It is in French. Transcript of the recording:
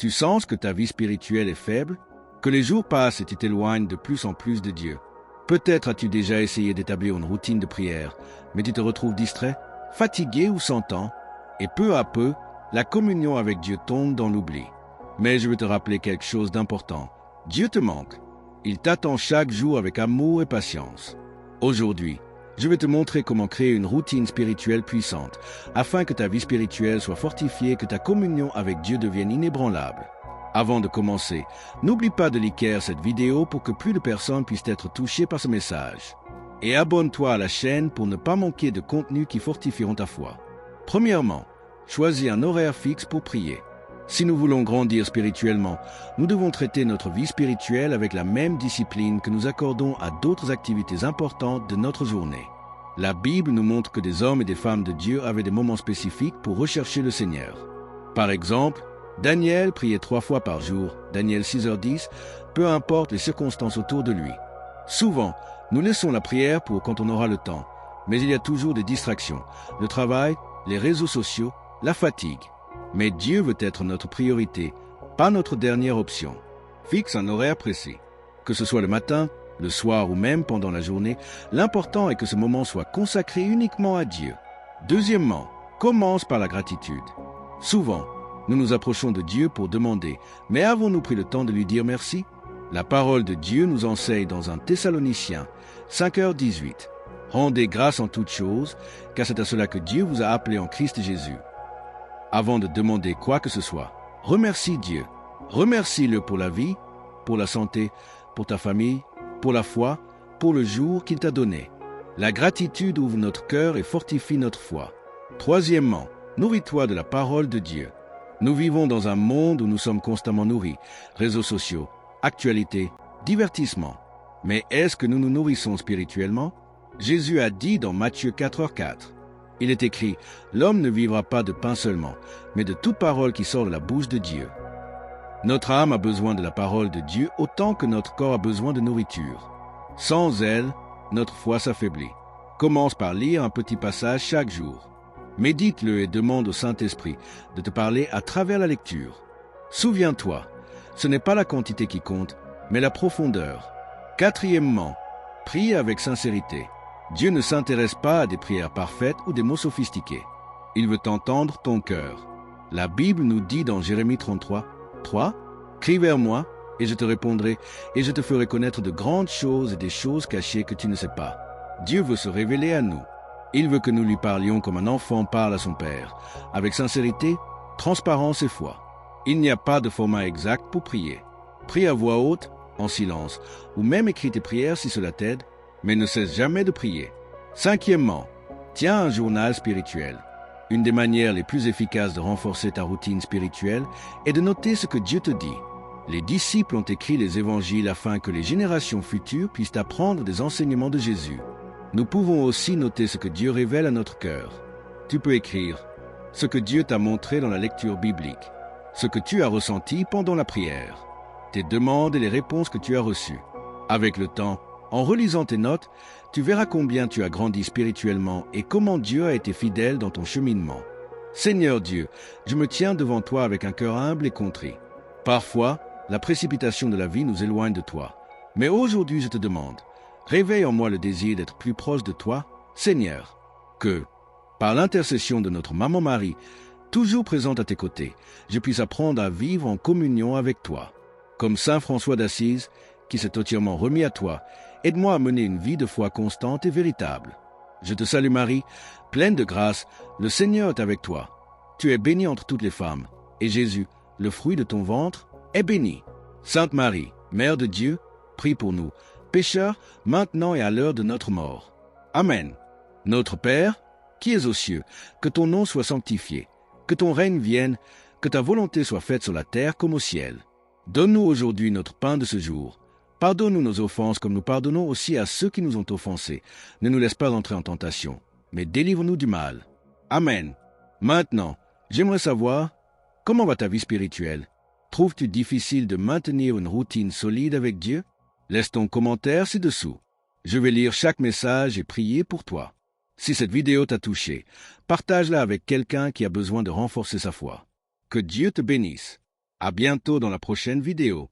Tu sens que ta vie spirituelle est faible, que les jours passent et tu t'éloignes de plus en plus de Dieu. Peut-être as-tu déjà essayé d'établir une routine de prière, mais tu te retrouves distrait, fatigué ou sans temps, et peu à peu, la communion avec Dieu tombe dans l'oubli. Mais je veux te rappeler quelque chose d'important. Dieu te manque. Il t'attend chaque jour avec amour et patience. Aujourd'hui, je vais te montrer comment créer une routine spirituelle puissante, afin que ta vie spirituelle soit fortifiée et que ta communion avec Dieu devienne inébranlable. Avant de commencer, n'oublie pas de liker cette vidéo pour que plus de personnes puissent être touchées par ce message. Et abonne-toi à la chaîne pour ne pas manquer de contenus qui fortifieront ta foi. Premièrement, choisis un horaire fixe pour prier. Si nous voulons grandir spirituellement, nous devons traiter notre vie spirituelle avec la même discipline que nous accordons à d'autres activités importantes de notre journée. La Bible nous montre que des hommes et des femmes de Dieu avaient des moments spécifiques pour rechercher le Seigneur. Par exemple, Daniel priait 3 fois par jour, Daniel 6h10, peu importe les circonstances autour de lui. Souvent, nous laissons la prière pour quand on aura le temps, mais il y a toujours des distractions, le travail, les réseaux sociaux, la fatigue. Mais Dieu veut être notre priorité, pas notre dernière option. Fixe un horaire précis. Que ce soit le matin, le soir ou même pendant la journée, l'important est que ce moment soit consacré uniquement à Dieu. Deuxièmement, commence par la gratitude. Souvent, nous nous approchons de Dieu pour demander, mais avons-nous pris le temps de lui dire merci? La parole de Dieu nous enseigne dans 1 Thessaloniciens 5h18. Rendez grâce en toutes choses, car c'est à cela que Dieu vous a appelé en Christ Jésus. Avant de demander quoi que ce soit, remercie Dieu. Remercie-le pour la vie, pour la santé, pour ta famille, pour la foi, pour le jour qu'il t'a donné. La gratitude ouvre notre cœur et fortifie notre foi. Troisièmement, nourris-toi de la parole de Dieu. Nous vivons dans un monde où nous sommes constamment nourris, réseaux sociaux, actualités, divertissements. Mais est-ce que nous nous nourrissons spirituellement? Jésus a dit dans Matthieu 4h4, il est écrit, l'homme ne vivra pas de pain seulement, mais de toute parole qui sort de la bouche de Dieu. Notre âme a besoin de la parole de Dieu autant que notre corps a besoin de nourriture. Sans elle, notre foi s'affaiblit. Commence par lire un petit passage chaque jour. Médite-le et demande au Saint-Esprit de te parler à travers la lecture. Souviens-toi, ce n'est pas la quantité qui compte, mais la profondeur. Quatrièmement, prie avec sincérité. Dieu ne s'intéresse pas à des prières parfaites ou des mots sophistiqués. Il veut entendre ton cœur. La Bible nous dit dans Jérémie 33:3, « Crie vers moi, et je te répondrai, et je te ferai connaître de grandes choses et des choses cachées que tu ne sais pas. » Dieu veut se révéler à nous. Il veut que nous lui parlions comme un enfant parle à son père, avec sincérité, transparence et foi. Il n'y a pas de format exact pour prier. Prie à voix haute, en silence, ou même écris tes prières si cela t'aide, mais ne cesse jamais de prier. Cinquièmement, tiens un journal spirituel. Une des manières les plus efficaces de renforcer ta routine spirituelle est de noter ce que Dieu te dit. Les disciples ont écrit les évangiles afin que les générations futures puissent apprendre des enseignements de Jésus. Nous pouvons aussi noter ce que Dieu révèle à notre cœur. Tu peux écrire ce que Dieu t'a montré dans la lecture biblique, ce que tu as ressenti pendant la prière, tes demandes et les réponses que tu as reçues. Avec le temps, en relisant tes notes, tu verras combien tu as grandi spirituellement et comment Dieu a été fidèle dans ton cheminement. Seigneur Dieu, je me tiens devant toi avec un cœur humble et contrit. Parfois, la précipitation de la vie nous éloigne de toi. Mais aujourd'hui, je te demande, réveille en moi le désir d'être plus proche de toi, Seigneur, que, par l'intercession de notre maman Marie, toujours présente à tes côtés, je puisse apprendre à vivre en communion avec toi. Comme Saint François d'Assise, qui s'est entièrement remis à toi, aide-moi à mener une vie de foi constante et véritable. Je te salue Marie, pleine de grâce, le Seigneur est avec toi. Tu es bénie entre toutes les femmes, et Jésus, le fruit de ton ventre, est béni. Sainte Marie, Mère de Dieu, prie pour nous, pécheurs, maintenant et à l'heure de notre mort. Amen. Notre Père, qui es aux cieux, que ton nom soit sanctifié, que ton règne vienne, que ta volonté soit faite sur la terre comme au ciel. Donne-nous aujourd'hui notre pain de ce jour. Pardonne-nous nos offenses comme nous pardonnons aussi à ceux qui nous ont offensés. Ne nous laisse pas entrer en tentation, mais délivre-nous du mal. Amen. Maintenant, j'aimerais savoir, comment va ta vie spirituelle? Trouves-tu difficile de maintenir une routine solide avec Dieu? Laisse ton commentaire ci-dessous. Je vais lire chaque message et prier pour toi. Si cette vidéo t'a touché, partage-la avec quelqu'un qui a besoin de renforcer sa foi. Que Dieu te bénisse. À bientôt dans la prochaine vidéo.